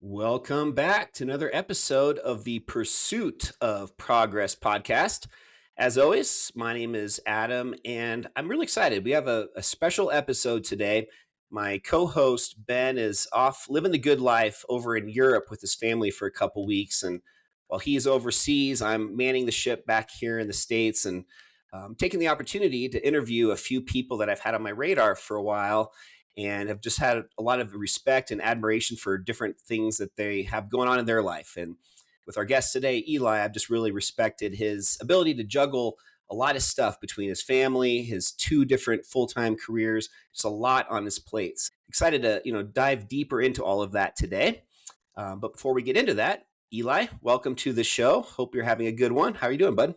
Welcome back to another episode of the Pursuit of Progress podcast. As always, my name is Adam, and I'm really excited. We have a special episode today. My co host, Ben, is off living the good life over in Europe with his family for a couple weeks. And while he's overseas, I'm manning the ship back here in the States and taking the opportunity to interview a few people that I've had on my radar for a while and have just had a lot of respect and admiration for different things that they have going on in their life. And with our guest today, Eli, I've just really respected his ability to juggle a lot of stuff between his family, his two different full-time careers, just a lot on his plates. Excited to, dive deeper into all of that today. But before we get into that, Eli, welcome to the show. Hope you're having a good one. How are you doing, bud?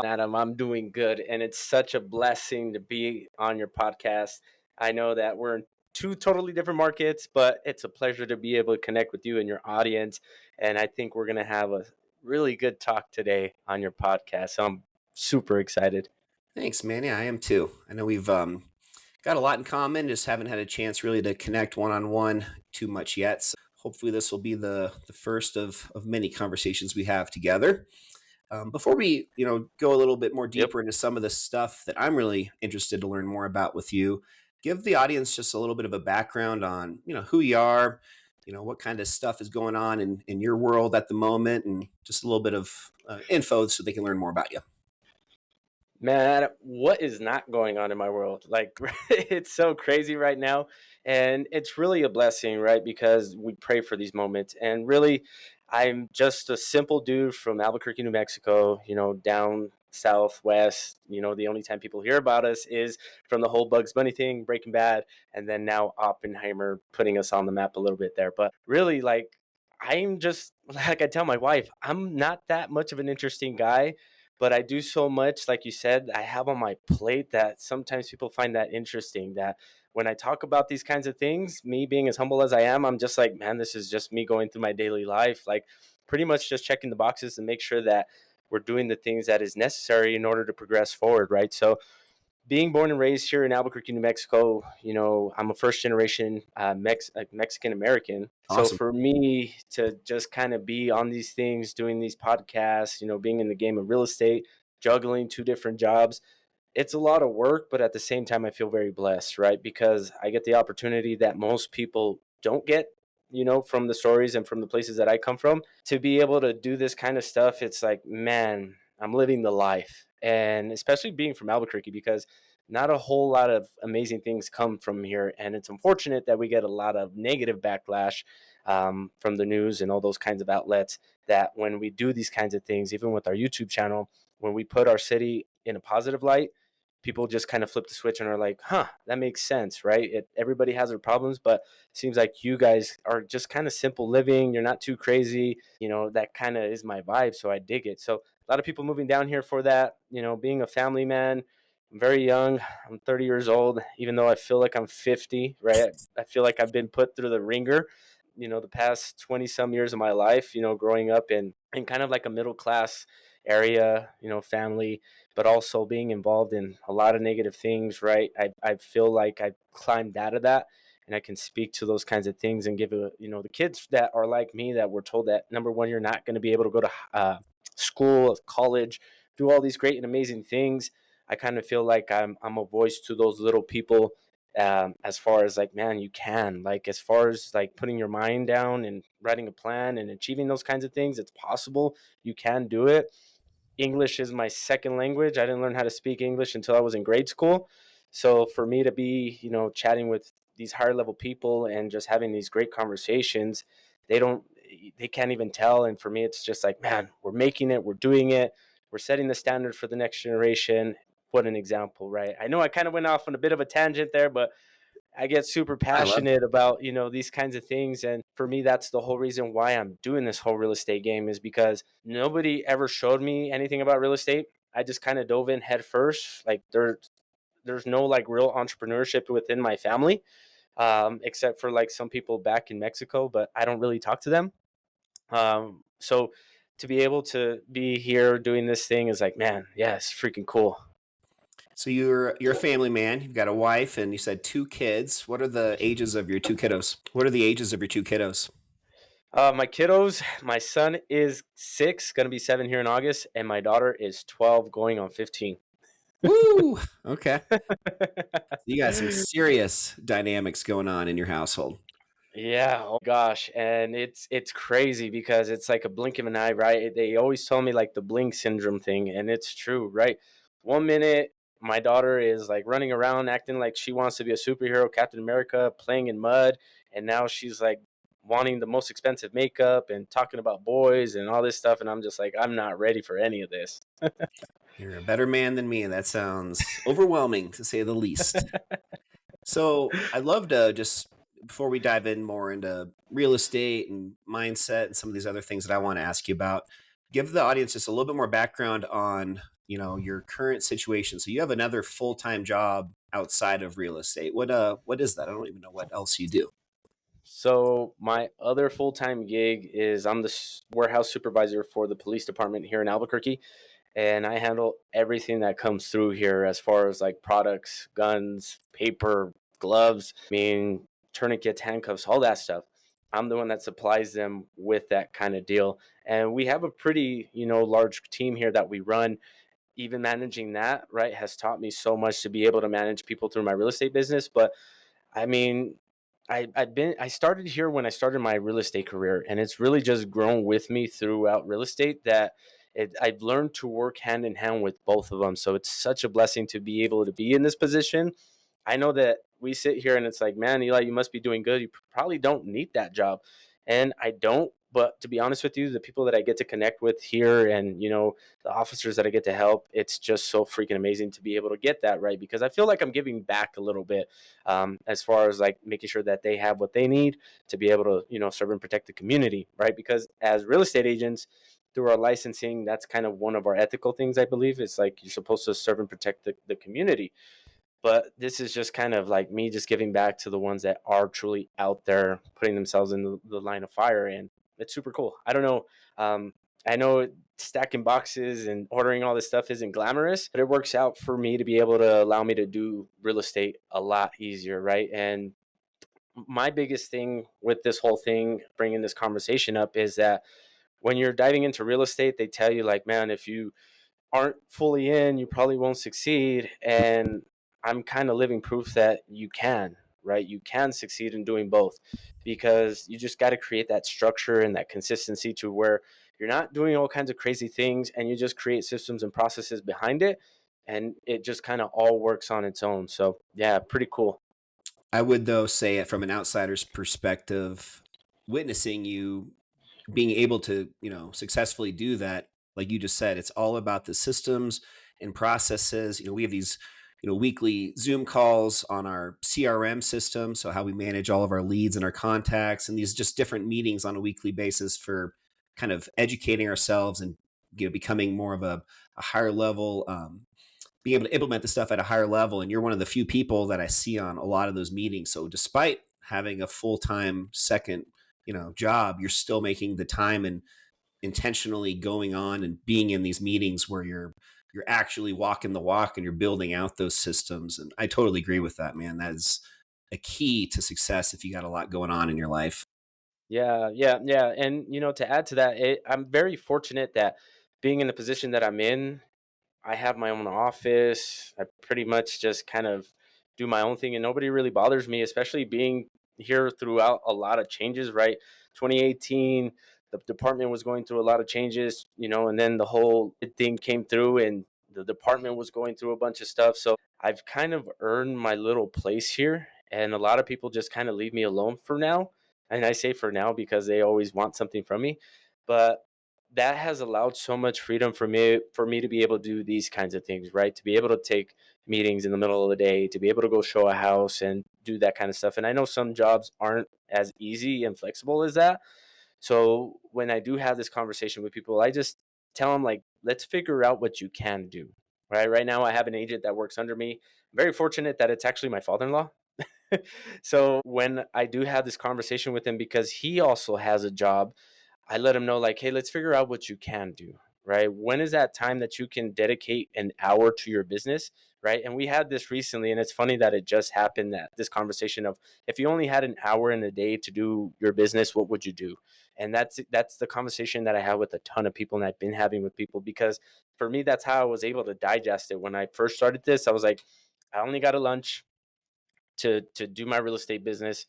Adam, I'm doing good, and it's such a blessing to be on your podcast. I know that we're in two totally different markets, but it's a pleasure to be able to connect with you and your audience. And I think we're going to have a really good talk today on your podcast. So I'm super excited. Thanks, man. Yeah, I am too. I know we've got a lot in common, just haven't had a chance really to connect one on one too much yet. So hopefully, this will be the first of many conversations we have together. Before we go a little bit more Yep. deeper into some of the stuff that I'm really interested to learn more about with you, give the audience just a little bit of a background on who you are, what kind of stuff is going on in your world at the moment, and just a little bit of info so they can learn more about you. Man, what is not going on in my world? Like, it's so crazy right now. And it's really a blessing, right? Because we pray for these moments. And really, I'm just a simple dude from Albuquerque, New Mexico, down southwest. The only time people hear about us is from the whole Bugs Bunny thing, Breaking Bad, and then now Oppenheimer putting us on the map a little bit there. But really, like, I'm just, like I tell my wife, I'm not that much of an interesting guy, but I do so much, like you said, I have on my plate that sometimes people find that interesting. That when I talk about these kinds of things, me being as humble as I am, I'm just like, man, this is just me going through my daily life. Like, pretty much just checking the boxes and make sure that we're doing the things that is necessary in order to progress forward, right? So, being born and raised here in Albuquerque, New Mexico, I'm a first generation Mexican American. So Awesome. for me to just kind of be on these things, doing these podcasts, being in the game of real estate, juggling two different jobs, it's a lot of work, but at the same time, I feel very blessed, right? Because I get the opportunity that most people don't get, from the stories and from the places that I come from to be able to do this kind of stuff. It's like, man, I'm living the life. And especially being from Albuquerque, because not a whole lot of amazing things come from here. And it's unfortunate that we get a lot of negative backlash from the news and all those kinds of outlets. That when we do these kinds of things, even with our YouTube channel, when we put our city in a positive light, people just kind of flip the switch and are like, huh, that makes sense, right? Everybody has their problems, but it seems like you guys are just kind of simple living. You're not too crazy. That kind of is my vibe. So I dig it. So a lot of people moving down here for that, being a family man. I'm very young. I'm 30 years old, even though I feel like I'm 50, right? I feel like I've been put through the ringer, the past 20 some years of my life, growing up in kind of like a middle class area, family, but also being involved in a lot of negative things, right? I feel like I climbed out of that and I can speak to those kinds of things and give the kids that are like me that were told that number one, you're not going to be able to go to school, college, do all these great and amazing things. I kind of feel like I'm a voice to those little people, as far as like, man, you can, like, as far as like putting your mind down and writing a plan and achieving those kinds of things, it's possible. You can do it. English is my second language. I didn't learn how to speak English until I was in grade school. So for me to be, chatting with these higher level people and just having these great conversations, they don't they can't even tell. And for me, it's just like, man, we're making it, we're doing it, we're setting the standard for the next generation. What an example, right? I know I kind of went off on a bit of a tangent there, but I get super I love passionate about, these kinds of things. And for me, that's the whole reason why I'm doing this whole real estate game, is because nobody ever showed me anything about real estate. I just kind of dove in head first. Like, there's no like real entrepreneurship within my family, except for like some people back in Mexico, but I don't really talk to them. So to be able to be here doing this thing is like, man, yeah, it's freaking cool. So you're a family man. You've got a wife, and you said two kids. What are the ages of your two kiddos? What are the ages of your two kiddos? My kiddos, my son is 6, gonna be 7 here in August, and my daughter is 12, going on 15. Woo! Okay. You got some serious dynamics going on in your household. Yeah, oh gosh, and it's crazy because it's like a blink of an eye, right? They always tell me like the blink syndrome thing, and it's true, right? One minute my daughter is like running around acting like she wants to be a superhero, Captain America, playing in mud, and now she's like wanting the most expensive makeup and talking about boys and all this stuff, and I'm just like, I'm not ready for any of this. You're a better man than me, and that sounds overwhelming to say the least. So I'd love to just before we dive in more into real estate and mindset and some of these other things that I want to ask you about, give the audience just a little bit more background on, your current situation. So you have another full-time job outside of real estate. What is that? I don't even know what else you do. So my other full-time gig is I'm the warehouse supervisor for the police department here in Albuquerque, and I handle everything that comes through here as far as like products, guns, paper, gloves, I mean, tourniquets, handcuffs, all that stuff. I'm the one that supplies them with that kind of deal. And we have a pretty, large team here that we run. Even managing that, right, has taught me so much to be able to manage people through my real estate business. But I mean, I started here when I started my real estate career, and it's really just grown with me throughout real estate that I've learned to work hand in hand with both of them. So it's such a blessing to be able to be in this position. I know that we sit here and it's like, man, Eli, you must be doing good. You probably don't need that job. And I don't. But to be honest with you, the people that I get to connect with here and, the officers that I get to help, it's just so freaking amazing to be able to get that right because I feel like I'm giving back a little bit as far as like making sure that they have what they need to be able to, serve and protect the community, right? Because as real estate agents, through our licensing, that's kind of one of our ethical things, I believe. It's like you're supposed to serve and protect the community. But this is just kind of like me just giving back to the ones that are truly out there putting themselves in the line of fire. And it's super cool. I don't know. I know stacking boxes and ordering all this stuff isn't glamorous, but it works out for me to be able to allow me to do real estate a lot easier, right? And my biggest thing with this whole thing, bringing this conversation up, is that when you're diving into real estate, they tell you, like, man, if you aren't fully in, you probably won't succeed. And I'm kind of living proof that you can, right? You can succeed in doing both because you just got to create that structure and that consistency to where you're not doing all kinds of crazy things and you just create systems and processes behind it. And it just kind of all works on its own. So, yeah, pretty cool. I would though say it from an outsider's perspective, witnessing you being able to, successfully do that, like you just said, it's all about the systems and processes. We have these, weekly Zoom calls on our CRM system. So how we manage all of our leads and our contacts and these just different meetings on a weekly basis for kind of educating ourselves and, becoming more of a higher level, being able to implement the stuff at a higher level. And you're one of the few people that I see on a lot of those meetings. So despite having a full-time second, job, you're still making the time and intentionally going on and being in these meetings where you're actually walking the walk and you're building out those systems. And I totally agree with that, man. That is a key to success if you got a lot going on in your life. Yeah, yeah, yeah. And, to add to that, I'm very fortunate that being in the position that I'm in, I have my own office. I pretty much just kind of do my own thing and nobody really bothers me, especially being here throughout a lot of changes, right? 2018, the department was going through a lot of changes, and then the whole thing came through and the department was going through a bunch of stuff. So I've kind of earned my little place here. And a lot of people just kind of leave me alone for now. And I say for now because they always want something from me. But that has allowed so much freedom for me to be able to do these kinds of things, right? To be able to take meetings in the middle of the day, to be able to go show a house and do that kind of stuff. And I know some jobs aren't as easy and flexible as that. So when I do have this conversation with people, I just tell them like, let's figure out what you can do. Right now I have an agent that works under me. I'm very fortunate that it's actually my father-in-law. So when I do have this conversation with him because he also has a job, I let him know like, hey, let's figure out what you can do, right? When is that time that you can dedicate an hour to your business, right? And we had this recently, and it's funny that it just happened, that this conversation of, if you only had an hour in a day to do your business, what would you do? And that's the conversation that I have with a ton of people, and I've been having with people, because for me, that's how I was able to digest it. When I first started this, I was like, I only got a lunch to do my real estate business.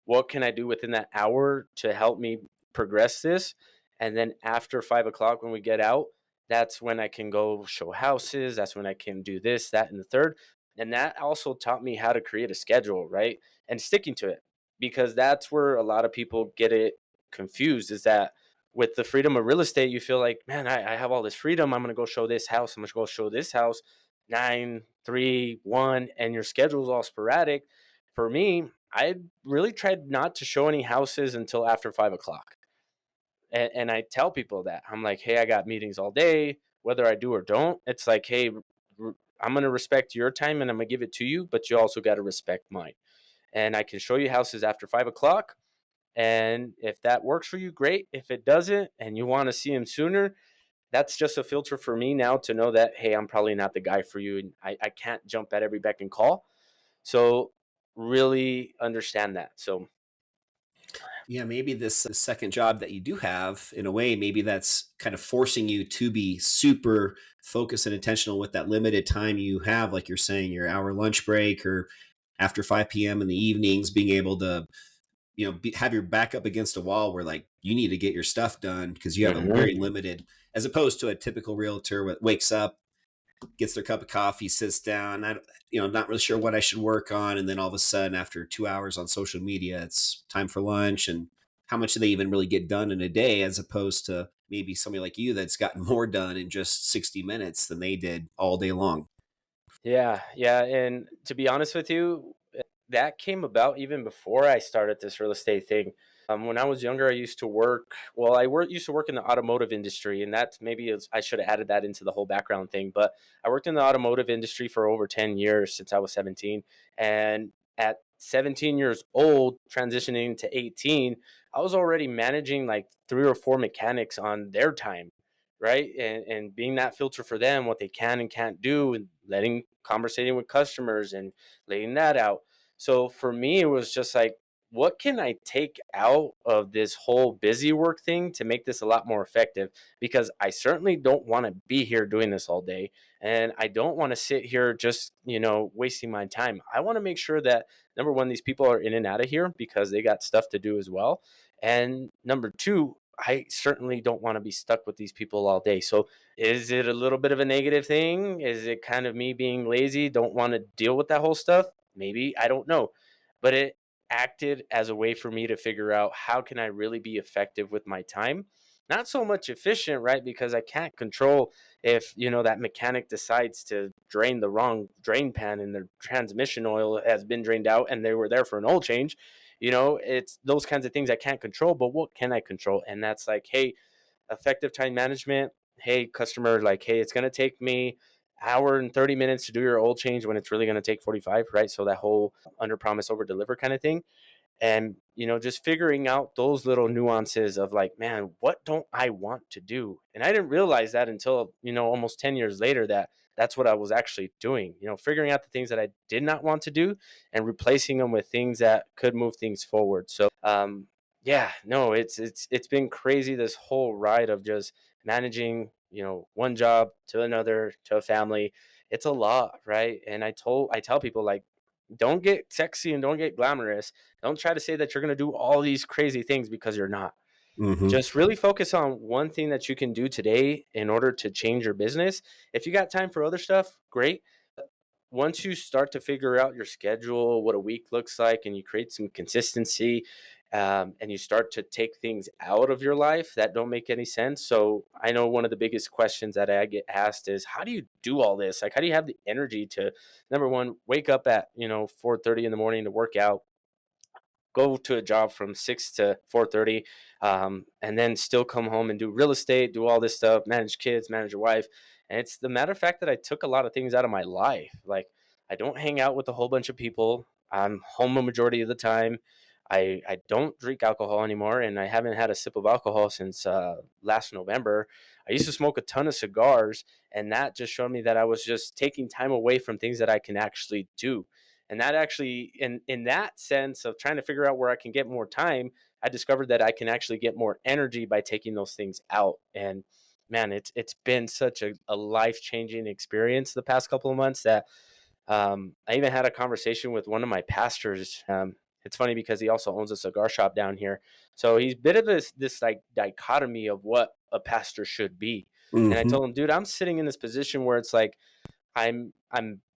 What can I do within that hour to help me progress this? And then after 5 o'clock, when we get out, that's when I can go show houses. That's when I can do this, that, and the third. And that also taught me how to create a schedule, right? And sticking to it, because that's where a lot of people get it confused, is that with the freedom of real estate, you feel like, man, I have all this freedom. I'm going to go show this house. I'm going to go show this house, 9, 3, 1, and your schedule's all sporadic. For me, I really tried not to show any houses until after 5 o'clock. And I tell people that. I'm like, hey, I got meetings all day, whether I do or don't. It's like, hey, I'm going to respect your time and I'm going to give it to you, but you also got to respect mine. And I can show you houses after 5 o'clock. And if that works for you, great. If it doesn't and you want to see them sooner, that's just a filter for me now to know that, hey, I'm probably not the guy for you. And I can't jump at every beck and call. So really understand that. So Yeah, maybe this second job that you do have, in a way, maybe that's kind of forcing you to be super focused and intentional with that limited time you have, like you're saying, your hour lunch break or after 5 p.m. in the evenings, being able to, have your back up against a wall where like you need to get your stuff done because you have a mhm. very limited, as opposed to a typical realtor that wakes up, gets their cup of coffee, sits down. Not really sure what I should work on, and then all of a sudden, after 2 hours on social media, it's time for lunch. And how much do they even really get done in a day, as opposed to maybe somebody like you that's gotten more done in just 60 minutes than they did all day long. Yeah, yeah, and to be honest with you, that came about even before I started this real estate thing. When I was younger, I used to work. Well, used to work in the automotive industry, and that's maybe I should have added that into the whole background thing. But I worked in the automotive industry for over 10 years since I was 17, and at 17 years old, transitioning to 18, I was already managing like 3 or 4 mechanics on their time, right? And being that filter for them, what they can and can't do, and conversating with customers and laying that out. So for me, it was just like, what can I take out of this whole busy work thing to make this a lot more effective? Because I certainly don't want to be here doing this all day. And I don't want to sit here just, wasting my time. I want to make sure that, number one, these people are in and out of here because they got stuff to do as well. And number two, I certainly don't want to be stuck with these people all day. So is it a little bit of a negative thing? Is it kind of me being lazy, don't want to deal with that whole stuff? Maybe, I don't know. But it acted as a way for me to figure out, how can I really be effective with my time? Not so much efficient, right? Because I can't control if, that mechanic decides to drain the wrong drain pan and their transmission oil has been drained out and they were there for an oil change. It's those kinds of things I can't control, but what can I control? And that's like, hey, effective time management. Hey, customer, like, hey, it's going to take me hour and 30 minutes to do your oil change when it's really going to take 45, right? So that whole under promise over deliver kind of thing. And just figuring out those little nuances of like, man, what don't I want to do? And I didn't realize that until almost 10 years later, that that's what I was actually doing, figuring out the things that I did not want to do and replacing them with things that could move things forward. So yeah, no, it's been crazy, this whole ride of just managing, one job to another to a family. It's a lot, right? And I tell people, like, don't get sexy and don't get glamorous. Don't try to say that you're going to do all these crazy things, because you're not. Hmm. Just really focus on one thing that you can do today in order to change your business. If you got time for other stuff, great. Once you start to figure out your schedule, what a week looks like, and you create some consistency, and you start to take things out of your life that don't make any sense. So I know one of the biggest questions that I get asked is, how do you do all this? Like, how do you have the energy to, number one, wake up at 4:30 in the morning to work out, go to a job from 6 to 4:30, and then still come home and do real estate, do all this stuff, manage kids, manage your wife. And it's the matter of fact that I took a lot of things out of my life. Like, I don't hang out with a whole bunch of people. I'm home a majority of the time. I don't drink alcohol anymore, and I haven't had a sip of alcohol since last November. I used to smoke a ton of cigars, and that just showed me that I was just taking time away from things that I can actually do. And that actually, in that sense of trying to figure out where I can get more time, I discovered that I can actually get more energy by taking those things out. And man, it's been such a life changing experience the past couple of months that I even had a conversation with one of my pastors. It's funny because he also owns a cigar shop down here, so he's a bit of this like dichotomy of what a pastor should be. And I Hmm. told him, dude, I'm sitting in this position where it's like I'm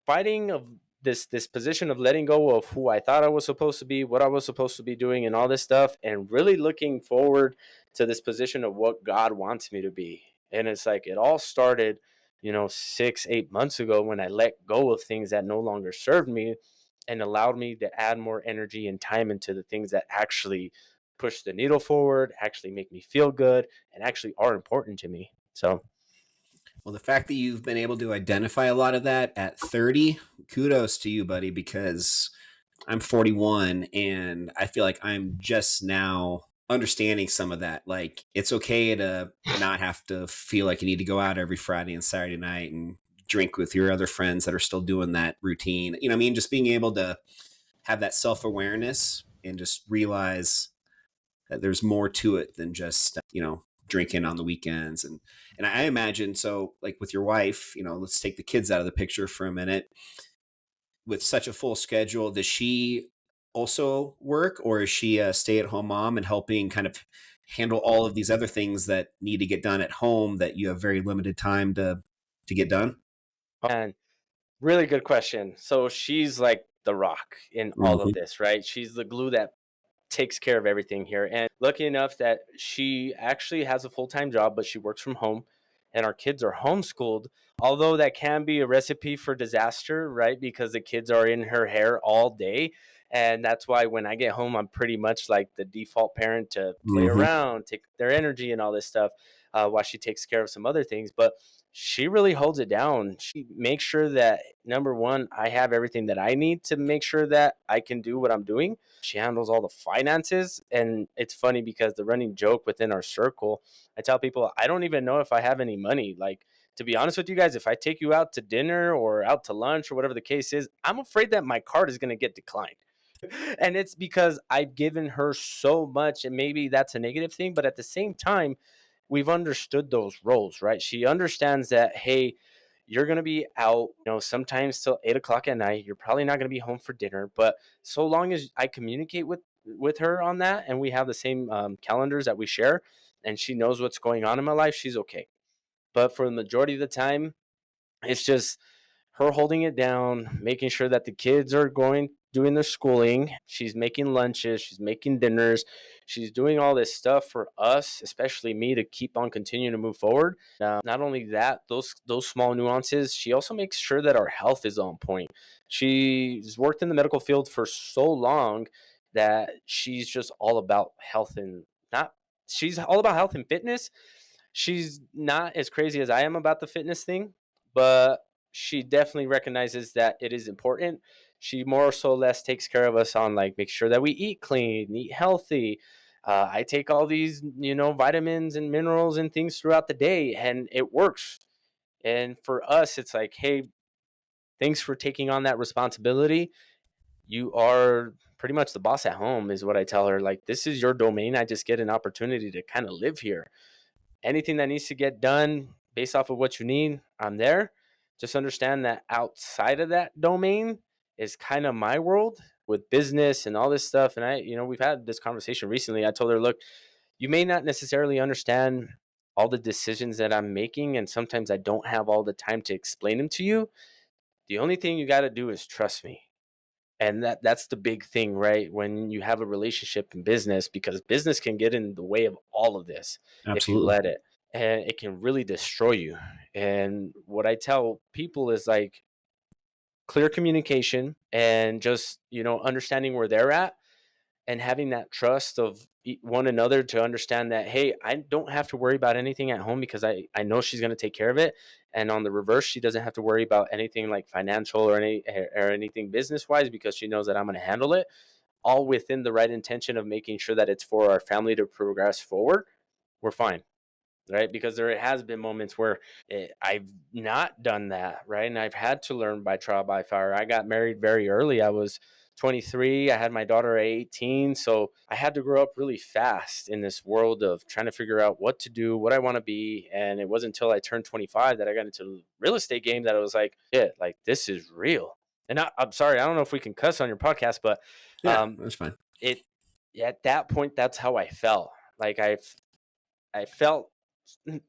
fighting of this position of letting go of who I thought I was supposed to be, what I was supposed to be doing, and all this stuff, and really looking forward to this position of what God wants me to be. And it's like it all started, 6, 8 months ago when I let go of things that no longer served me and allowed me to add more energy and time into the things that actually push the needle forward, actually make me feel good, and actually are important to me. So Well, the fact that you've been able to identify a lot of that at 30, kudos to you, buddy, because I'm 41 and I feel like I'm just now understanding some of that. Like, it's okay to not have to feel like you need to go out every Friday and Saturday night and drink with your other friends that are still doing that routine. You know what I mean? Just being able to have that self awareness and just realize that there's more to it than just, drinking on the weekends. And I imagine, so like with your wife, let's take the kids out of the picture for a minute. With such a full schedule, does she also work, or is she a stay-at-home mom and helping kind of handle all of these other things that need to get done at home that you have very limited time to get done? and really good question. So she's like the rock in all of Hmm. this, right? She's the glue that takes care of everything here. And lucky enough that she actually has a full time job, but she works from home and our kids are homeschooled. Although that can be a recipe for disaster, right? Because the kids are in her hair all day. And that's why when I get home, I'm pretty much like the default parent to play Hmm. around, take their energy and all this stuff while she takes care of some other things. But she really holds it down. She makes sure that number one, I have everything that I need to make sure that I can do what I'm doing. She handles all the finances. And it's funny because the running joke within our circle, I tell people, I don't even know if I have any money. Like, to be honest with you guys, if I take you out to dinner or out to lunch or whatever the case is, I'm afraid that my card is going to get declined. And it's because I've given her so much, and maybe that's a negative thing, but at the same time, we've understood those roles, right? She understands that, hey, you're going to be out, sometimes till 8 o'clock at night. You're probably not going to be home for dinner, but so long as I communicate with her on that, and we have the same calendars that we share, and she knows what's going on in my life, she's okay. But for the majority of the time, it's just her holding it down, making sure that the kids are going doing their schooling. She's making lunches, she's making dinners, she's doing all this stuff for us, especially me, to keep on continuing to move forward. Not only that, those small nuances, she also makes sure that our health is on point. She's worked in the medical field for so long that she's just all about health and not she's all about health and fitness. She's not as crazy as I am about the fitness thing, but she definitely recognizes that it is important. She more so less takes care of us on like make sure that we eat clean, eat healthy. I take all these, vitamins and minerals and things throughout the day, and it works. And for us, it's like, hey, thanks for taking on that responsibility. You are pretty much the boss at home, is what I tell her. Like, this is your domain. I just get an opportunity to kind of live here. Anything that needs to get done based off of what you need, I'm there. Just understand that outside of that domain is kind of my world with business and all this stuff. And we've had this conversation recently. I told her, look, you may not necessarily understand all the decisions that I'm making, and sometimes I don't have all the time to explain them to you. The only thing you got to do is trust me. And that's the big thing, right? When you have a relationship in business, because business can get in the way of all of this if you Absolutely. let it, and it can really destroy you. And what I tell people is like clear communication and just, understanding where they're at and having that trust of one another to understand that, hey, I don't have to worry about anything at home because I know she's going to take care of it. And on the reverse, she doesn't have to worry about anything like financial or anything business wise because she knows that I'm going to handle it, all within the right intention of making sure that it's for our family to progress forward. We're fine. right? Because there has been moments where I've not done that, right? And I've had to learn by trial by fire. I got married very early. I was 23. I had my daughter at 18. So I had to grow up really fast in this world of trying to figure out what to do, what I want to be. And it wasn't until I turned 25 that I got into the real estate game that I was like, yeah, like this is real. And I'm sorry, I don't know if we can cuss on your podcast, but Yeah, um, that's fine. it at that point, that's how I felt. Like I felt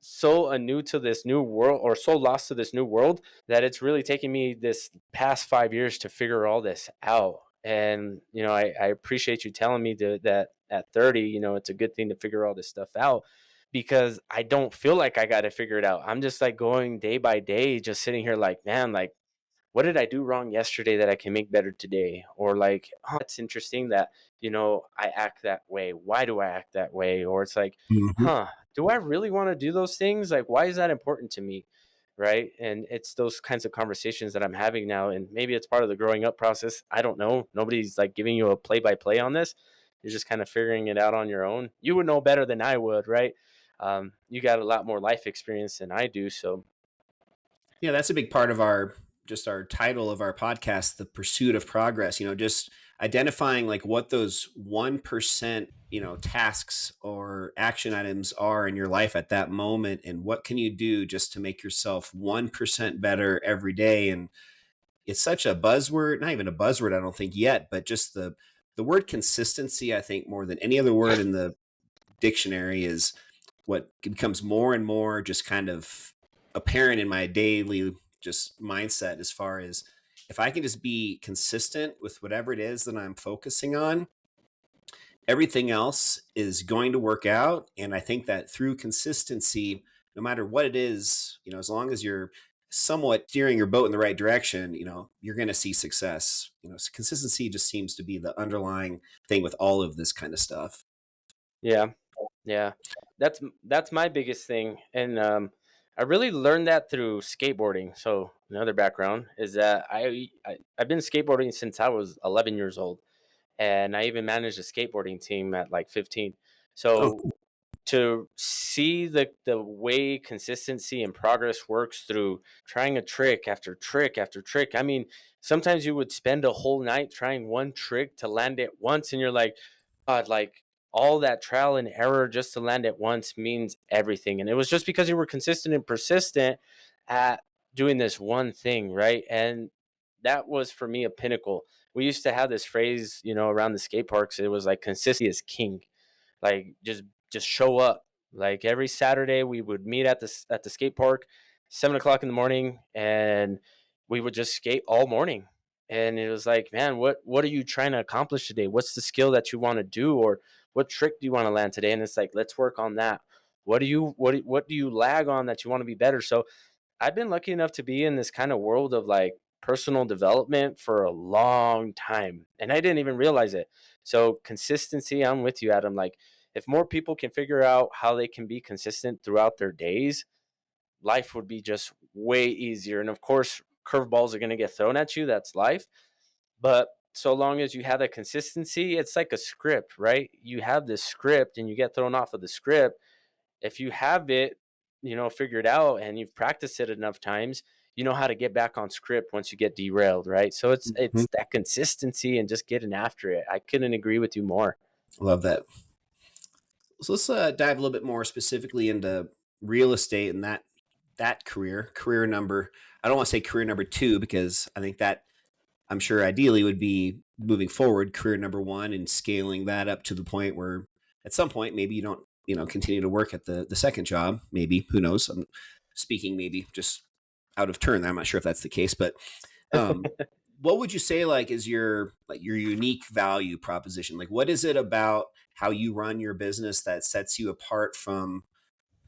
so anew to this new world, or so lost to this new world, that it's really taken me this past 5 years to figure all this out. And I appreciate you telling me that at 30, it's a good thing to figure all this stuff out, because I don't feel like I got to figure it out. I'm just like going day by day, just sitting here like, man, like what did I do wrong yesterday that I can make better today? Or like, oh, that's interesting that, I act that way. Why do I act that way? Or it's like, Mhm. huh, do I really want to do those things? Like, why is that important to me? Right. And it's those kinds of conversations that I'm having now. And maybe it's part of the growing up process. I don't know. Nobody's like giving you a play by play on this. You're just kind of figuring it out on your own. You would know better than I would, right? You got a lot more life experience than I do. So, Yeah, that's a big part of our title of our podcast, the pursuit of progress. Just identifying like what those 1%, tasks or action items are in your life at that moment, and what can you do just to make yourself 1% better every day. And it's such a buzzword, not even a buzzword, I don't think yet, but just the word consistency, I think more than any other word in the dictionary is what becomes more and more just kind of apparent in my daily just mindset, as far as if I can just be consistent with whatever it is that I'm focusing on, everything else is going to work out. And I think that through consistency, no matter what it is, as long as you're somewhat steering your boat in the right direction, you're going to see success. So consistency just seems to be the underlying thing with all of this kind of stuff. yeah. Yeah, that's my biggest thing, and I really learned that through skateboarding. So another background is that I've been skateboarding since I was 11 years old, and I even managed a skateboarding team at like 15. Oh, So to see the way consistency and progress works through trying a trick after trick after trick. I mean, sometimes you would spend a whole night trying one trick to land it once, and you're like, God, like all that trial and error just to land it once means everything. And it was just because you were consistent and persistent at doing this one thing, right? And that was for me a pinnacle. We used to have this phrase, around the skate parks. It was like consistency is king. Like just show up. Like every Saturday, we would meet at the skate park, 7 o'clock in the morning, and we would just skate all morning. And it was like, man, what are you trying to accomplish today? What's the skill that you want to do, or what trick do you want to land today? And it's like, let's work on that. What do you lag on that you want to be better? So I've been lucky enough to be in this kind of world of like personal development for a long time, and I didn't even realize it. So consistency, I'm with you, Adam. Like if more people can figure out how they can be consistent throughout their days, life would be just way easier. And of course, curveballs are going to get thrown at you. That's life. But so long as you have that consistency, it's like a script, right? You have this script and you get thrown off of the script. If you have it, figured out and you've practiced it enough times, you know how to get back on script once you get derailed, right? So it's mhm. that consistency and just getting after it. I couldn't agree with you more. Love that. So let's dive a little bit more specifically into real estate and that career number. I don't want to say career number two, because I think that, I'm sure ideally would be moving forward career number one and scaling that up to the point where at some point maybe you don't continue to work at the second job. Maybe, who knows? I'm speaking maybe just out of turn. I'm not sure if that's the case, but um, what would you say like is your unique value proposition? Like, what is it about how you run your business that sets you apart from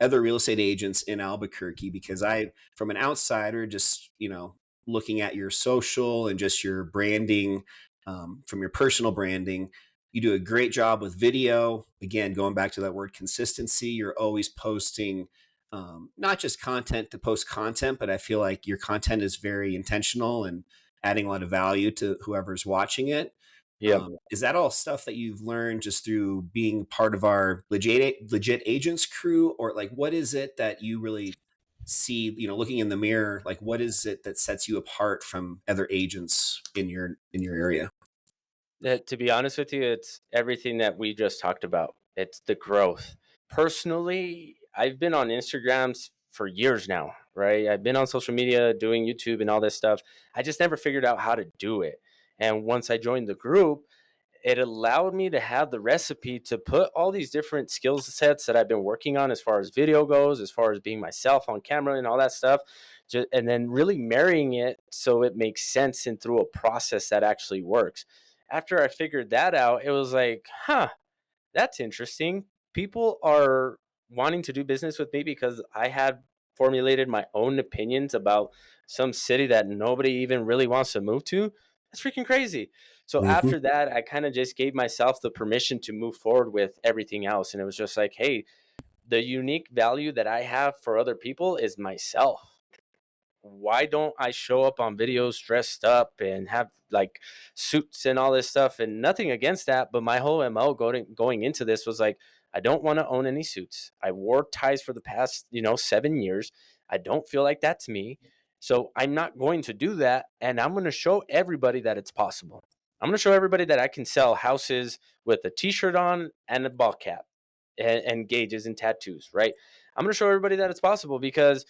other real estate agents in Albuquerque? Because from an outsider, just, looking at your social and just your branding, from your personal branding, you do a great job with video. Again, going back to that word consistency, you're always posting, not just content to post content, but I feel like your content is very intentional and adding a lot of value to whoever's watching it. Yep. Is that all stuff that you've learned just through being part of our legit agents crew, or like what is it that you really see, looking in the mirror, like what is it that sets you apart from other agents in your area? To be honest with you, it's everything that we just talked about. It's the growth. Personally, I've been on Instagrams for years now, right? I've been on social media doing YouTube and all this stuff. I just never figured out how to do it. And once I joined the group, it allowed me to have the recipe to put all these different skill sets that I've been working on as far as video goes, as far as being myself on camera and all that stuff. And then really marrying it so it makes sense and through a process that actually works. After I figured that out, it was like, huh, that's interesting. People are wanting to do business with me because I had formulated my own opinions about some city that nobody even really wants to move to. That's freaking crazy. So Mhm. after that, I kind of just gave myself the permission to move forward with everything else. And it was just like, hey, the unique value that I have for other people is myself. Why don't I show up on videos dressed up and have like suits and all this stuff? And nothing against that, but my whole MO going into this was like, I don't want to own any suits. I wore ties for the past, 7 years. I don't feel like that's me. So I'm not going to do that. And I'm going to show everybody that it's possible. I'm going to show everybody that I can sell houses with a t-shirt on and a ball cap and gauges and tattoos, right? I'm going to show everybody that it's possible because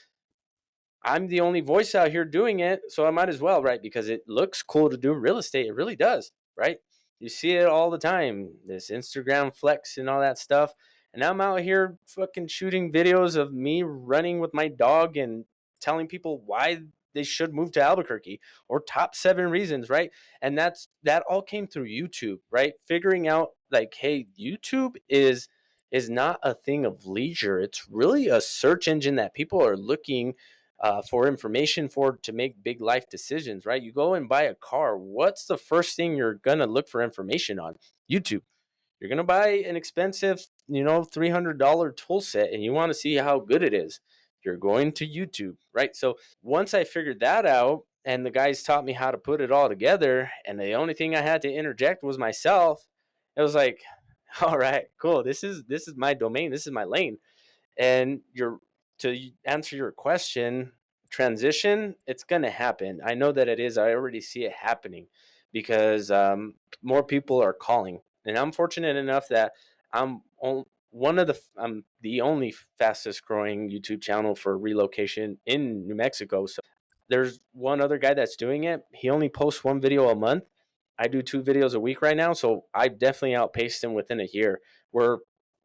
I'm the only voice out here doing it, so I might as well, right? Because it looks cool to do real estate. It really does, right? You see it all the time, this Instagram flex and all that stuff. And I'm out here fucking shooting videos of me running with my dog and telling people why they should move to Albuquerque or top 7 reasons, right? And that all came through YouTube, right? Figuring out like, hey, YouTube is not a thing of leisure. It's really a search engine that people are looking for information for to make big life decisions, right? You go and buy a car. What's the first thing you're gonna look for information on? YouTube. You're gonna buy an expensive, $300 tool set, and you want to see how good it is. You're going to YouTube, right? So once I figured that out, and the guys taught me how to put it all together, and the only thing I had to interject was myself. It was like, all right, cool. This is my domain. This is my lane. And you're to answer your question, transition, it's going to happen. I know that it is. I already see it happening because more people are calling, and I'm fortunate enough that I'm I'm the only fastest growing YouTube channel for relocation in New Mexico. So there's one other guy that's doing it. He only posts one video a month. I do 2 videos a week right now, so I definitely outpaced him within a year. We're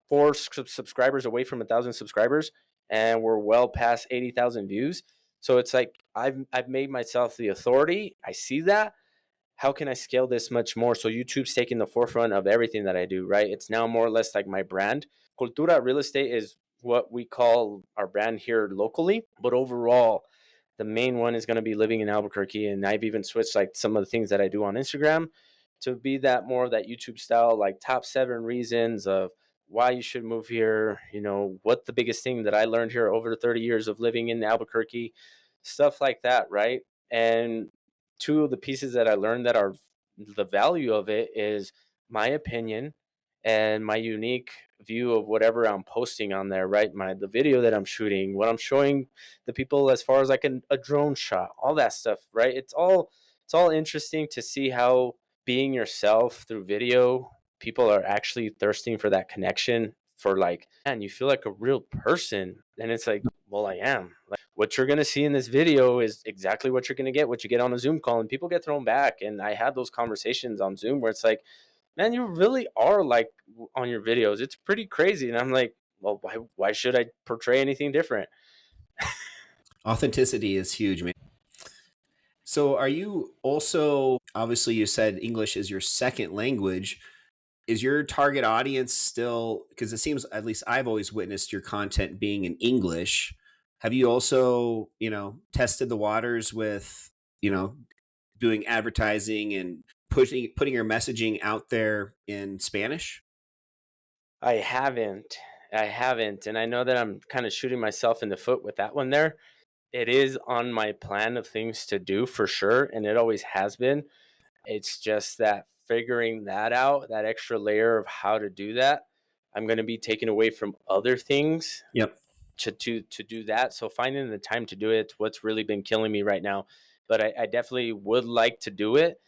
four subscribers away from 1,000 subscribers, and we're well past 80,000 views. So it's like I've made myself the authority. I see that. How can I scale this much more? So YouTube's taking the forefront of everything that I do, right? It's now more or less like my brand. Cultura Real Estate is what we call our brand here locally, but overall, the main one is going to be living in Albuquerque. And I've even switched like some of the things that I do on Instagram to be that more of that YouTube style, like top 7 reasons of why you should move here, what the biggest thing that I learned here over 30 years of living in Albuquerque, stuff like that, right? And two of the pieces that I learned that are the value of it is my opinion and my unique view of whatever I'm posting on there, right? The video that I'm shooting, what I'm showing the people as far as like a drone shot, all that stuff, right? It's all interesting to see how being yourself through video, people are actually thirsting for that connection for like, man, you feel like a real person. And it's like, well, I am. Like, what you're gonna see in this video is exactly what you're gonna get, what you get on a Zoom call, and people get thrown back. And I had those conversations on Zoom where it's like, man, you really are like on your videos. It's pretty crazy. And I'm like, well, why should I portray anything different? Authenticity is huge, man. So are you also, obviously you said English is your second language. Is your target audience still, because it seems, at least I've always witnessed your content being in English. Have you also, tested the waters with, you know, doing advertising and putting your messaging out there in Spanish? I haven't. I haven't. And I know that I'm kind of shooting myself in the foot with that one there. It is on my plan of things to do for sure. And it always has been. It's just that figuring that out, that extra layer of how to do that, I'm going to be taken away from other things Yep. to do that. So finding the time to do it, what's really been killing me right now. But I definitely would like to do it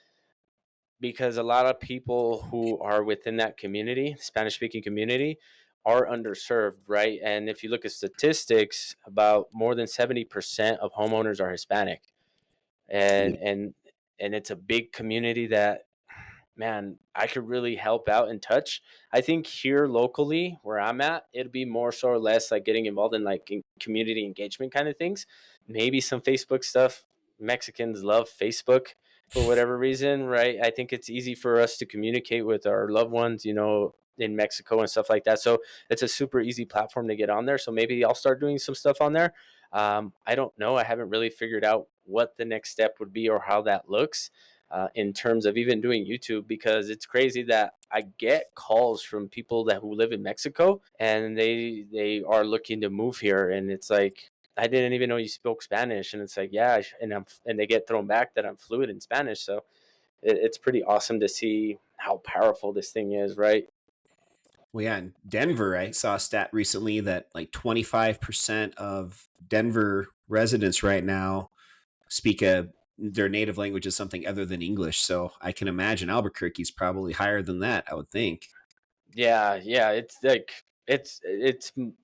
because a lot of people who are within that community, Spanish speaking community, are underserved, right? And if you look at statistics, about more than 70% of homeowners are Hispanic. And Yep. and it's a big community that, man, I could really help out and touch. I think here locally where I'm at, it'd be more so or less like getting involved in like in community engagement kind of things. Maybe some Facebook stuff. Mexicans love Facebook for whatever reason, right? I think it's easy for us to communicate with our loved ones, in Mexico and stuff like that. So it's a super easy platform to get on there. So maybe I'll start doing some stuff on there. I don't know. I haven't really figured out what the next step would be or how that looks in terms of even doing YouTube, because it's crazy that I get calls from people that who live in Mexico and they are looking to move here, and it's like, I didn't even know you spoke Spanish, and it's like, yeah, and they get thrown back that I'm fluent in Spanish. So it's pretty awesome to see how powerful this thing is, right? Well, yeah, in Denver, I saw a stat recently that like 25% of Denver residents right now speak their native language is something other than English. So I can imagine Albuquerque's probably higher than that, I would think. Yeah, yeah, it's like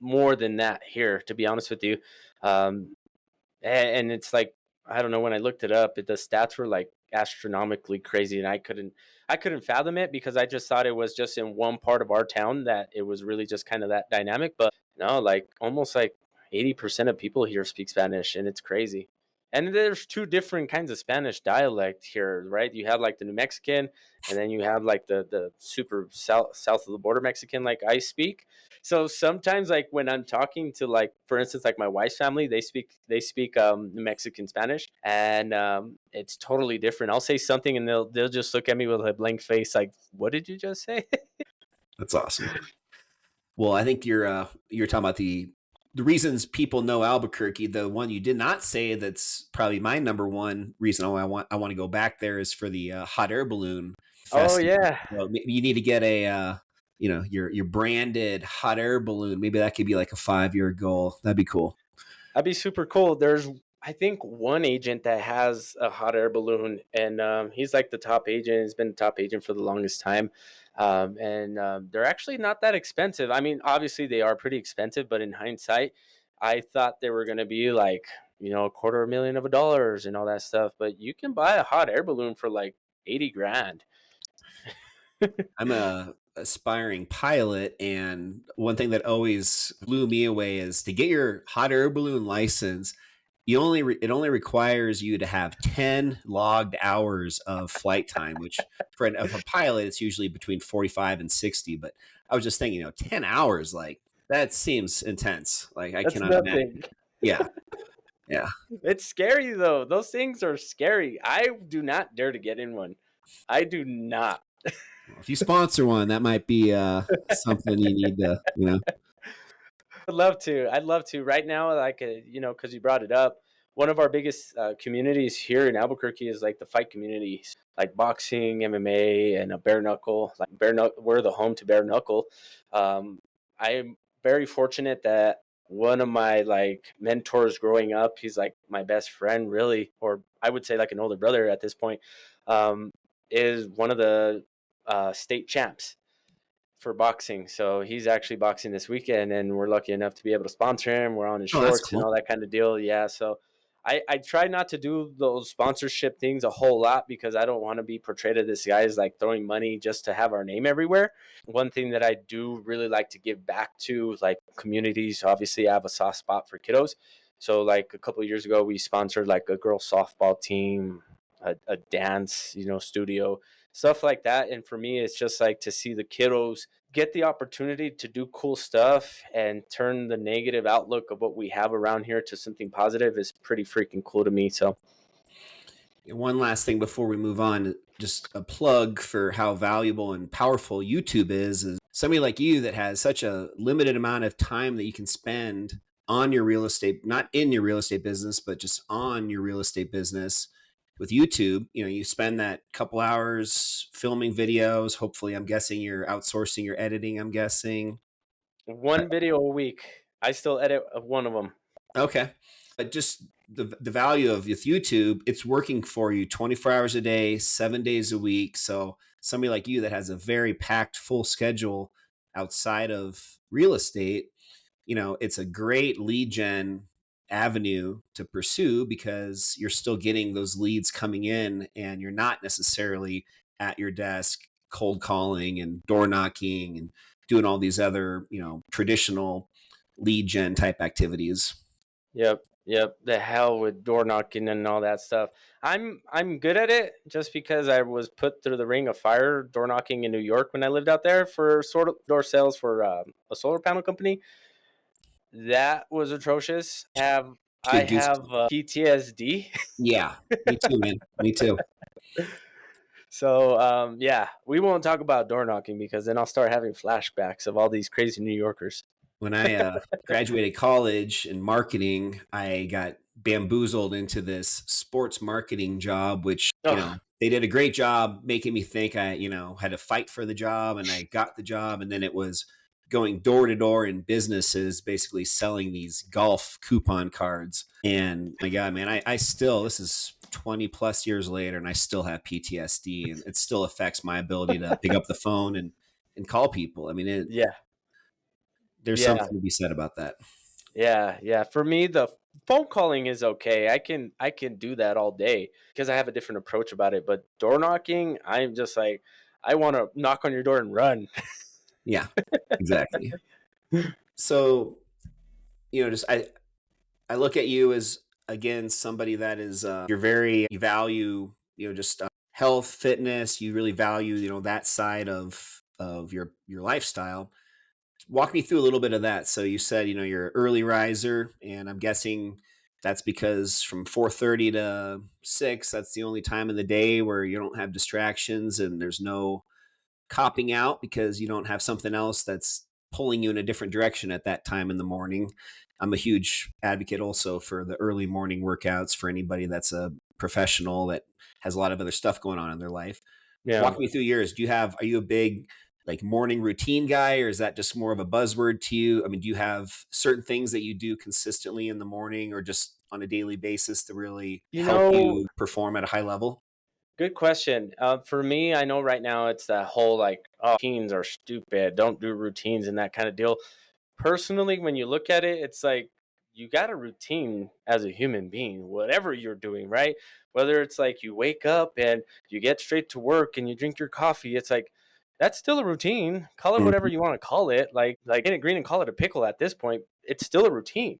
more than that here, to be honest with you. Um, and it's like, I don't know, when I looked it up, the stats were like astronomically crazy, and I couldn't fathom it because I just thought it was just in one part of our town that it was really just kind of that dynamic. But no, like almost like 80% of people here speak Spanish, and it's crazy. And there's two different kinds of Spanish dialect here, right? You have like the New Mexican, and then you have like the super south of the border Mexican, like I speak. So sometimes, like when I'm talking to, like, for instance, like my wife's family, they speak Mexican Spanish, and it's totally different. I'll say something and they'll just look at me with a blank face, like, what did you just say? That's awesome. Well, I think you're talking about the reasons people know Albuquerque. The one you did not say that's probably my number one reason I want to go back there is for the hot air balloon Oh festival. yeah, So you need to get a your branded hot air balloon. Maybe that could be like a 5-year goal. That'd be cool. that'd be super cool. There's, I think, one agent that has a hot air balloon, and he's like the top agent. He's been the top agent for the longest time, and they're actually not that expensive. I mean, obviously they are pretty expensive, but in hindsight, I thought they were going to be like, a quarter of a million of dollars and all that stuff. But you can buy a hot air balloon for like 80 grand. I'm a aspiring pilot, and one thing that always blew me away is to get your hot air balloon license. It only requires you to have 10 logged hours of flight time, which of a pilot it's usually between 45 and 60. But I was just thinking, 10 hours, like that seems intense. Like I That's cannot imagine. nothing. Yeah, yeah. It's scary though. Those things are scary. I do not dare to get in one. I do not. Well, if you sponsor one, that might be something you need to. I'd love to. I'd love to. Right now, like, because you brought it up, one of our biggest communities here in Albuquerque is like the fight community, like boxing, MMA, and a bare knuckle. Like bare knuckle, we're the home to bare knuckle. I am very fortunate that one of my like mentors growing up, he's like my best friend, really, or I would say like an older brother at this point, um, is one of the state champs for boxing. So he's actually boxing this weekend, and we're lucky enough to be able to sponsor him. We're on his Oh, that's shorts and cool. all that kind of deal. Yeah. So I try not to do those sponsorship things a whole lot because I don't want to be portrayed as this guy is like throwing money just to have our name everywhere. One thing that I do really like to give back to like communities, obviously I have a soft spot for kiddos. So like a couple of years ago, we sponsored like a girls softball team, a dance, studio, stuff like that. And for me, it's just like to see the kiddos get the opportunity to do cool stuff and turn the negative outlook of what we have around here to something positive is pretty freaking cool to me. So, One last thing before we move on, just a plug for how valuable and powerful YouTube is somebody like you that has such a limited amount of time that you can spend on your real estate, not in your real estate business, but just on your real estate business. with YouTube, you spend that couple hours filming videos. Hopefully, I'm guessing you're outsourcing your editing, I'm guessing. One video a week. I still edit one of them. Okay. Just the value of with YouTube, it's working for you 24 hours a day, 7 days a week. So somebody like you that has a very packed full schedule outside of real estate, it's a great lead gen avenue to pursue because you're still getting those leads coming in and you're not necessarily at your desk cold calling and door knocking and doing all these other, traditional lead gen type activities. Yep, yep. The hell with door knocking and all that stuff. I'm good at it just because I was put through the ring of fire door knocking in New York when I lived out there for sort of door sales for a solar panel company. That was atrocious. Have I Get goose. have PTSD. Yeah, me too, man. Me too. So yeah, we won't talk about door knocking because then I'll start having flashbacks of all these crazy New Yorkers. When I graduated college in marketing, I got bamboozled into this sports marketing job, which, Ugh. they did a great job making me think I, had to fight for the job and I got the job. And then it was going door to door in businesses, basically selling these golf coupon cards. And my God, man, I still, this is 20 plus years later and I still have PTSD and it still affects my ability to pick up the phone and call people. I mean, Yeah, there's yeah, something to be said about that. yeah, yeah. For me, the phone calling is okay. I can do that all day because I have a different approach about it. But door knocking, I'm just like, I want to knock on your door and run. Yeah, exactly. So, just I look at you as again somebody that is you're very you value just health, fitness. You really value that side of your lifestyle. Walk me through a little bit of that. So you said you're an early riser, and I'm guessing that's because from 4:30 to 6, that's the only time of the day where you don't have distractions and there's no copping out because you don't have something else that's pulling you in a different direction at that time in the morning. I'm a huge advocate also for the early morning workouts for anybody that's a professional that has a lot of other stuff going on in their life. Yeah. Walk me through yours. Are you a big like morning routine guy or is that just more of a buzzword to you? I mean, do you have certain things that you do consistently in the morning or just on a daily basis to really You help know, you perform at a high level? good question. For me, I know right now it's that whole like, oh, routines are stupid. Don't do routines and that kind of deal. Personally, when you look at it, it's like you got a routine as a human being, whatever you're doing, right? Whether it's like you wake up and you get straight to work and you drink your coffee, it's like that's still a routine. Call it whatever Mhm. you want to call it. Like in it green and call it a pickle at this point. It's still a routine.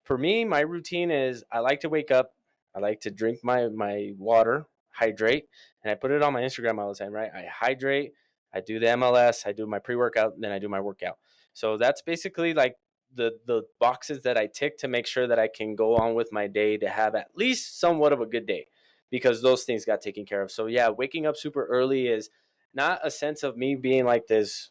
For me, my routine is I like to wake up, I like to drink my water, hydrate, and I put it on my Instagram all the time, right? I hydrate, I do the MLS, I do my pre-workout, then I do my workout. So that's basically like the boxes that I tick to make sure that I can go on with my day to have at least somewhat of a good day because those things got taken care of. So yeah, waking up super early is not a sense of me being like this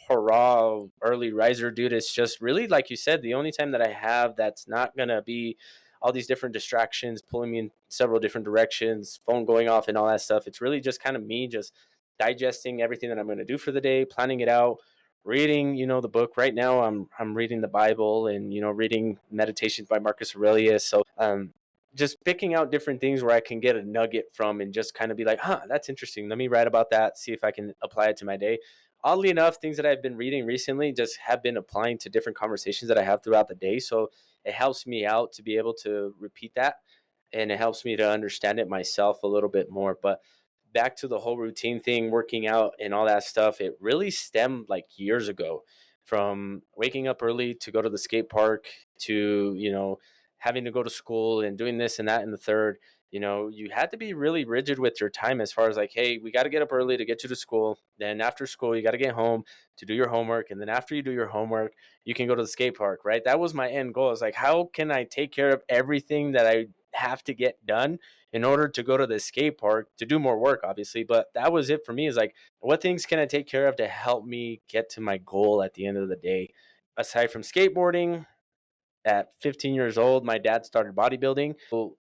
hurrah early riser dude. It's just really like you said, the only time that I have that's not gonna be all these different distractions pulling me in several different directions, phone going off and all that stuff. It's really just kind of me just digesting everything that I'm gonna do for the day, planning it out, reading, the book. Right now I'm reading the Bible and reading Meditations by Marcus Aurelius. So just picking out different things where I can get a nugget from and just kind of be like, huh, that's interesting. Let me write about that, see if I can apply it to my day. Oddly enough, things that I've been reading recently just have been applying to different conversations that I have throughout the day. So it helps me out to be able to repeat that and it helps me to understand it myself a little bit more. But back to the whole routine thing, working out and all that stuff, it really stemmed like years ago from waking up early to go to the skate park to, having to go to school and doing this and that and the third. You had to be really rigid with your time as far as like, hey, we got to get up early to get you to school. Then after school, you got to get home to do your homework. And then after you do your homework, you can go to the skate park, right? That was my end goal. It's like, how can I take care of everything that I have to get done in order to go to the skate park to do more work, obviously? But that was it for me is like, what things can I take care of to help me get to my goal at the end of the day? Aside from skateboarding, at 15 years old, my dad started bodybuilding. So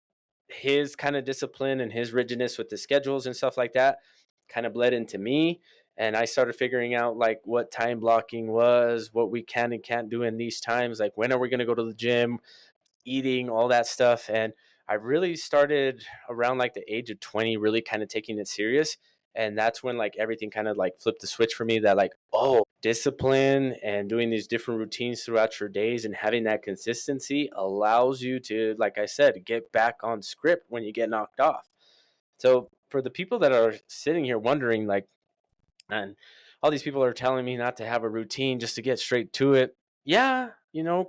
his kind of discipline and his rigidness with the schedules and stuff like that kind of bled into me. And I started figuring out like what time blocking was, what we can and can't do in these times, like when are we going to go to the gym, eating, all that stuff. And I really started around like the age of 20, really kind of taking it serious. And that's when like everything kind of like flipped the switch for me, that like, oh, discipline and doing these different routines throughout your days and having that consistency allows you to, like I said, get back on script when you get knocked off. So for the people that are sitting here wondering, like, and all these people are telling me not to have a routine, just to get straight to it. Yeah,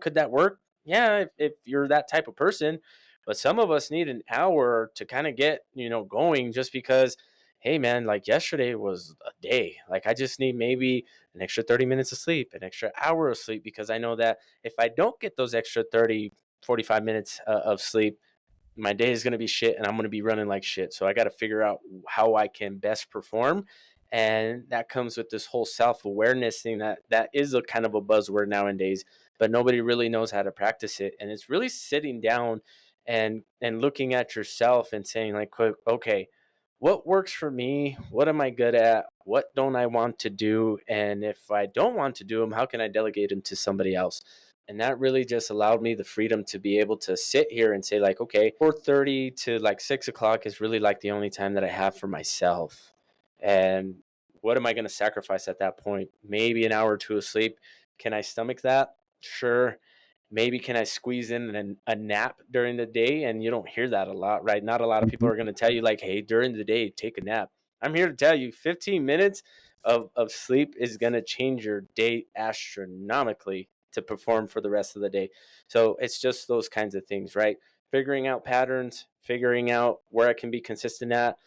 could that work? Yeah, if you're that type of person. But some of us need an hour to kind of get, going, just because, hey, man, like yesterday was a day. Like I just need maybe an extra 30 minutes of sleep, an extra hour of sleep, because I know that if I don't get those extra 30, 45 minutes of sleep, my day is going to be shit and I'm going to be running like shit. So I got to figure out how I can best perform. And that comes with this whole self-awareness thing that is a kind of a buzzword nowadays, but nobody really knows how to practice it. And it's really sitting down and looking at yourself and saying like, okay, what works for me? What am I good at? What don't I want to do? And if I don't want to do them, how can I delegate them to somebody else? And that really just allowed me the freedom to be able to sit here and say like, okay, 4:30 to like 6 o'clock is really like the only time that I have for myself. And what am I going to sacrifice at that point? Maybe an hour or two of sleep. Can I stomach that? Sure. Maybe can I squeeze in a nap during the day? And you don't hear that a lot, right? Not a lot of people Mhm. are going to tell you like, hey, during the day, take a nap. I'm here to tell you 15 minutes of sleep is going to change your day astronomically to perform for the rest of the day. So it's just those kinds of things, right? Figuring out patterns, figuring out where I can be consistent at,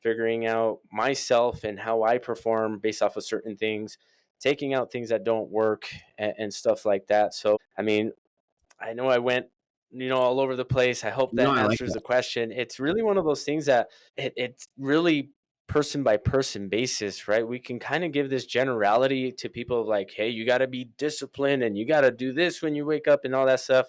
figuring out myself and how I perform based off of certain things, taking out things that don't work, and stuff like that. So, I mean, I know I went, all over the place. I hope No, that I like answers that. the question. It's really one of those things that it's really person by person basis, right? We can kind of give this generality to people of like, hey, you got to be disciplined and you got to do this when you wake up and all that stuff.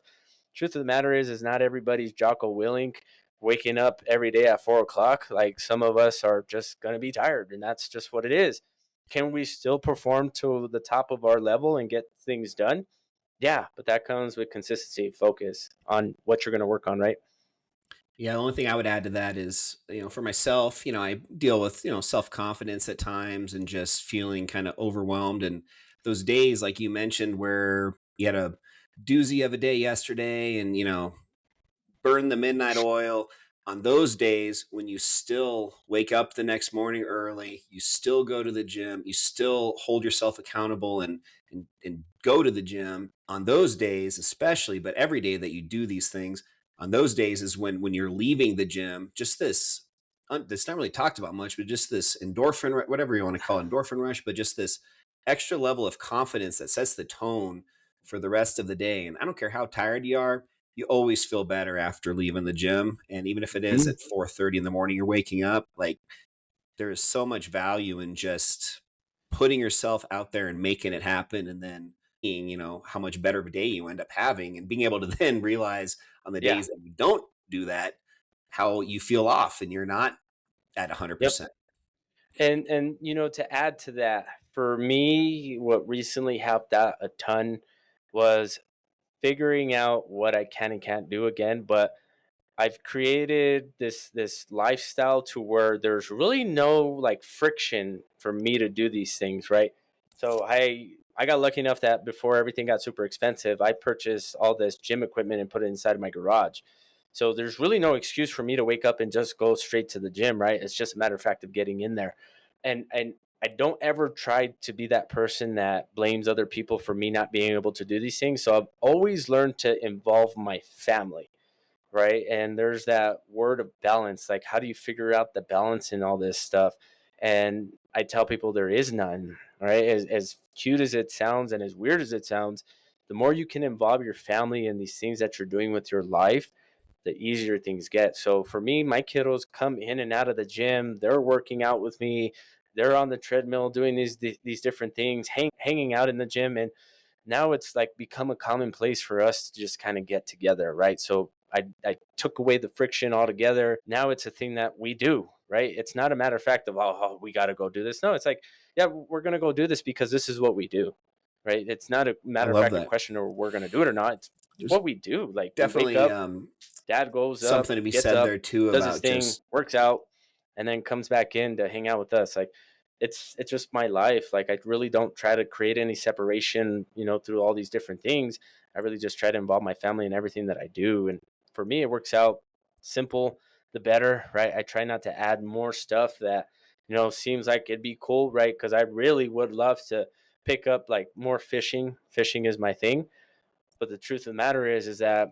Truth of the matter is not everybody's Jocko Willink waking up every day at 4 o'clock. Like some of us are just going to be tired, and that's just what it is. Can we still perform to the top of our level and get things done? Yeah, but that comes with consistency, focus on what you're going to work on, right? Yeah, the only thing I would add to that is, for myself, I deal with, self-confidence at times and just feeling kind of overwhelmed. And those days, like you mentioned, where you had a doozy of a day yesterday and, burn the midnight oil. On those days when you still wake up the next morning early, you still go to the gym, you still hold yourself accountable and go to the gym on those days, especially, but every day that you do these things, on those days is when you're leaving the gym, just this that's not really talked about much, but just this endorphin, whatever you want to call it, endorphin rush, but just this extra level of confidence that sets the tone for the rest of the day. And I don't care how tired you are, you always feel better after leaving the gym. And even if it is Mhm. at 4:30 in the morning, you're waking up, like there is so much value in just putting yourself out there and making it happen. And then seeing, how much better of a day you end up having and being able to then realize on the Yeah. days that you don't do that, how you feel off and you're not at Yep. 100%. And to add to that, for me, what recently helped out a ton was figuring out what I can and can't do again. But I've created this lifestyle to where there's really no like friction for me to do these things, right? So I got lucky enough that before everything got super expensive, I purchased all this gym equipment and put it inside of my garage. So there's really no excuse for me to wake up and just go straight to the gym, right? It's just a matter of fact of getting in there. And I don't ever try to be that person that blames other people for me not being able to do these things. So I've always learned to involve my family, right? And there's that word of balance. Like, how do you figure out the balance in all this stuff? And I tell people there is none, right? As cute as it sounds and as weird as it sounds, the more you can involve your family in these things that you're doing with your life, the easier things get. So for me, my kiddos come in and out of the gym. They're working out with me. They're on the treadmill doing these different things, hanging out in the gym, and now it's like become a commonplace for us to just kind of get together, right? So I took away the friction altogether. Now it's a thing that we do, right? It's not a matter of fact of, oh we got to go do this. No, it's like, yeah, we're going to go do this because this is what we do, right? It's not a I matter of love fact, a that. question of we're going to do it or not. It's There's what we do. Like we wake definitely up, dad goes up, something to be gets said up, there too does his about thing, just works out, and then comes back in to hang out with us. Like it's just my life. Like I really don't try to create any separation, through all these different things. I really just try to involve my family in everything that I do. And for me, it works out simple, the better, right? I try not to add more stuff that, seems like it'd be cool, right? Because I really would love to pick up like more fishing. Fishing is my thing. But the truth of the matter is that,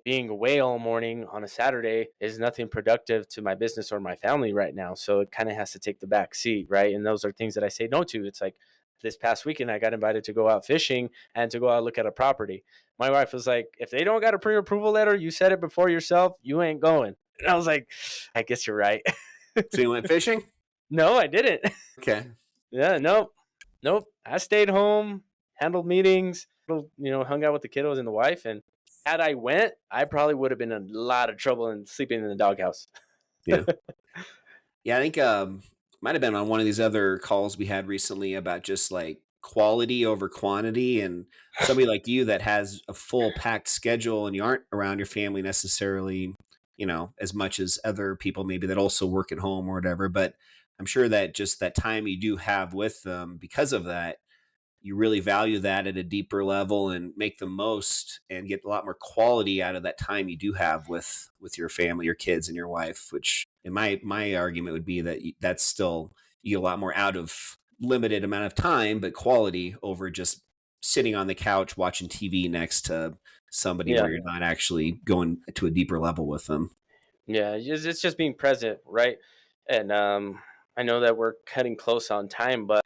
being away all morning on a Saturday is nothing productive to my business or my family right now. So it kind of has to take the back seat, right? And those are things that I say no to. It's like this past weekend, I got invited to go out fishing and to go out look at a property. My wife was like, if they don't got a pre-approval letter, you said it before yourself, you ain't going. And I was like, I guess you're right. so you went fishing? No, I didn't. Okay. Yeah, nope. I stayed home, handled meetings, hung out with the kiddos and the wife. And had I went, I probably would have been in a lot of trouble and sleeping in the doghouse. Yeah. Yeah, I think might have been on one of these other calls we had recently about just like quality over quantity, and somebody like you that has a full packed schedule and you aren't around your family necessarily, as much as other people maybe that also work at home or whatever, but I'm sure that just that time you do have with them because of that, you really value that at a deeper level and make the most and get a lot more quality out of that time you do have with your family, your kids and your wife, which in my argument would be that that's still, you get a lot more out of limited amount of time, but quality over just sitting on the couch watching TV next to somebody Yeah. where you're not actually going to a deeper level with them. Yeah. It's just being present, right? And I know that we're cutting close on time, but,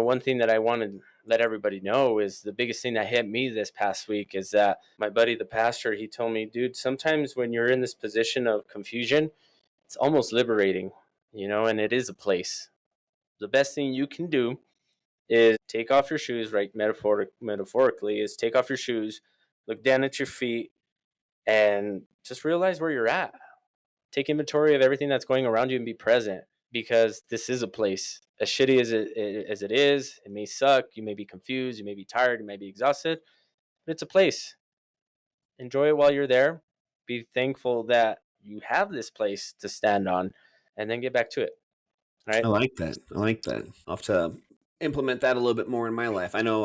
one thing that I want to let everybody know is the biggest thing that hit me this past week is that my buddy, the pastor, he told me, dude, sometimes when you're in this position of confusion, it's almost liberating, and it is a place. The best thing you can do is take off your shoes, right? Metaphorically, is take off your shoes, look down at your feet, and just realize where you're at. Take inventory of everything that's going around you and be present because this is a place. As shitty as it is, it may suck. You may be confused. You may be tired. You may be exhausted, but it's a place. Enjoy it while you're there. Be thankful that you have this place to stand on, and then get back to it. Right? I like that. I like that. I'll have to implement that a little bit more in my life. I know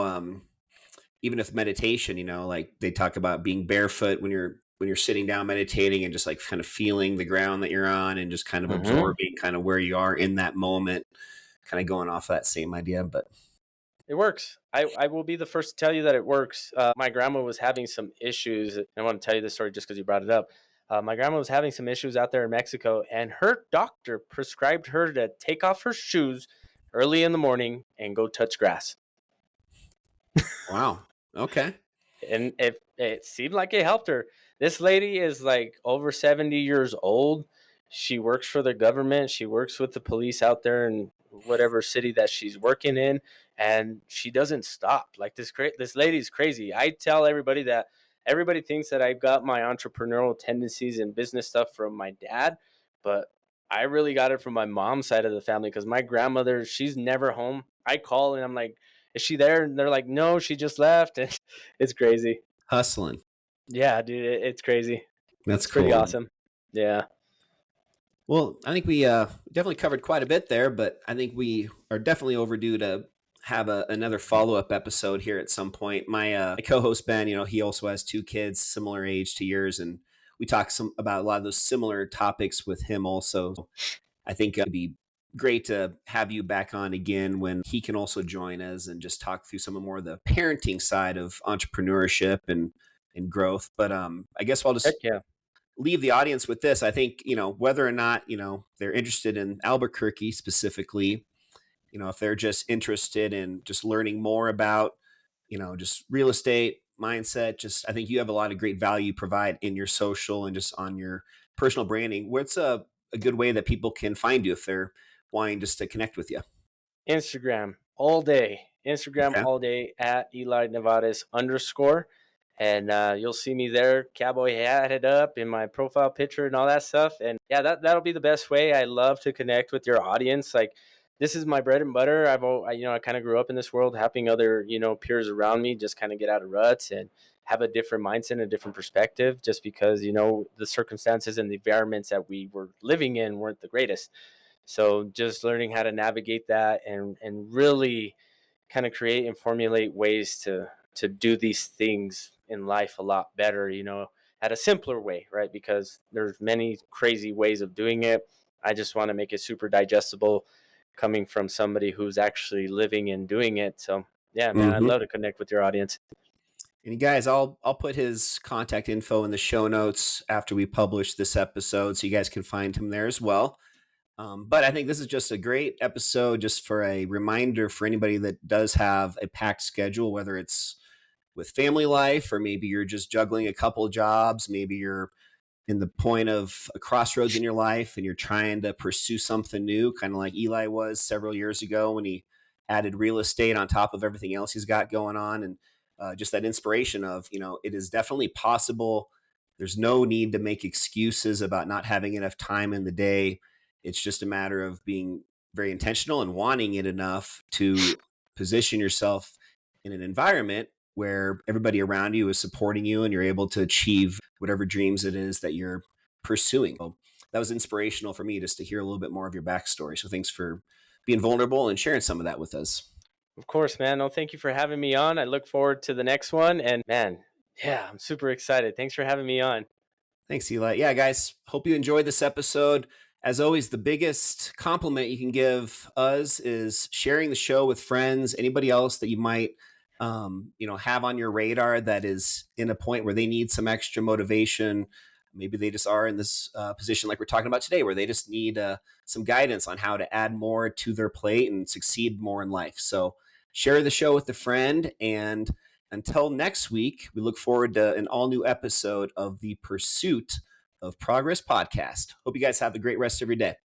even with meditation, like they talk about being barefoot when you're sitting down meditating and just like kind of feeling the ground that you're on and just kind of Mm-hmm. absorbing kind of where you are in that moment, kind of going off that same idea. But It works. I will be the first to tell you that it works. My grandma was having some issues. I want to tell you this story just because you brought it up. My grandma was having some issues out there in Mexico, and her doctor prescribed her to take off her shoes early in the morning and go touch grass. wow. Okay. And it seemed like it helped her. This lady is like over 70 years old. She works for the government. She works with the police out there in whatever city that she's working in, and she doesn't stop. Like this lady's crazy. I tell everybody that everybody thinks that I've got my entrepreneurial tendencies and business stuff from my dad, but I really got it from my mom's side of the family because my grandmother, she's never home. I call and I'm like, is she there? And they're like, no, she just left. And it's crazy. Hustling. Yeah, dude, it's crazy. That's It's pretty cool. awesome. Yeah. Well, I think we definitely covered quite a bit there, but I think we are definitely overdue to have another follow up episode here at some point. My co-host Ben, he also has two kids similar age to yours, and we talk some about a lot of those similar topics with him also. I think it'd be great to have you back on again when he can also join us and just talk through some of more of the parenting side of entrepreneurship and growth. But I guess I'll Heck just yeah. leave the audience with this. I think, whether or not, they're interested in Albuquerque specifically, if they're just interested in just learning more about, just real estate mindset, just, I think you have a lot of great value you provide in your social and just on your personal branding. What's a good way that people can find you if they're wanting just to connect with you? Instagram all day. Instagram Okay. all day at Eli Nevarez _. and you'll see me there, cowboy hatted up in my profile picture and all that stuff. And yeah, that'll be the best way. I love to connect with your audience. Like, this is my bread and butter. I kind of grew up in this world, helping other peers around me just kind of get out of ruts and have a different mindset, a different perspective. Just because the circumstances and the environments that we were living in weren't the greatest. So just learning how to navigate that and really kind of create and formulate ways to do these things in life a lot better, at a simpler way, right? Because there's many crazy ways of doing it. I just want to make it super digestible coming from somebody who's actually living and doing it. So yeah, man, I'd Hmm. love to connect with your audience. And you guys, I'll put his contact info in the show notes after we publish this episode, so you guys can find him there as well. But I think this is just a great episode, just for a reminder for anybody that does have a packed schedule, whether it's with family life, or maybe you're just juggling a couple jobs, maybe you're in the point of a crossroads in your life and you're trying to pursue something new, kind of like Eli was several years ago when he added real estate on top of everything else he's got going on. And just that inspiration of, it is definitely possible. There's no need to make excuses about not having enough time in the day. It's just a matter of being very intentional and wanting it enough to position yourself in an environment where everybody around you is supporting you and you're able to achieve whatever dreams it is that you're pursuing. So that was inspirational for me, just to hear a little bit more of your backstory. So thanks for being vulnerable and sharing some of that with us. Of course, man. No, thank you for having me on. I look forward to the next one. And man, yeah, I'm super excited. Thanks for having me on. Thanks, Eli. Yeah, guys, hope you enjoyed this episode. As always, the biggest compliment you can give us is sharing the show with friends, anybody else that you might have on your radar that is in a point where they need some extra motivation. Maybe they just are in this position like we're talking about today, where they just need some guidance on how to add more to their plate and succeed more in life. So share the show with a friend, and until next week, we look forward to an all new episode of the Pursuit of Progress podcast. Hope you guys have a great rest of your day.